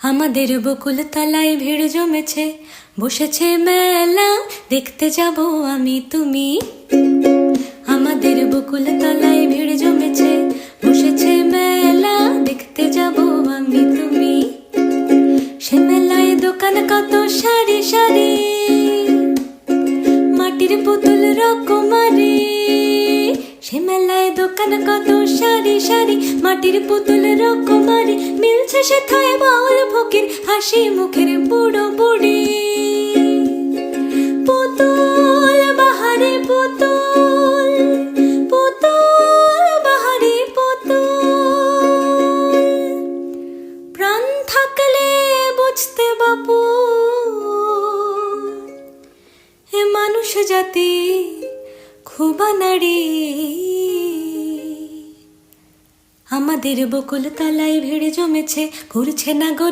আমাদের বকুল তলায় ভিড় জমেছে, বসেছে মেলা, দেখতে যাব আমি তুমি। আমাদের বকুল তলায় ভিড় জমেছে, বসেছে মেলা, দেখতে যাব আমি তুমি। সে মেলায় দোকান কত সারি সারি, মাটির পুতুল রকমারি। সে মেলায় দোকান কত সারি সারি, মাটির পুতুল রকমারি। মিলছে সেথায় বাউল ফকির, হাসি মুখের বুড়ো বুড়ি। পুতুল বাহারি পুতুল, পুতুল বাহারি পুতুল। প্রাণ থাকলে বুঝতে বাপু, এ মানুষ জাতি খুব নারী। আমাদের বকুল তলায় ভিড় জমেছে, ঘুরছে না গরু।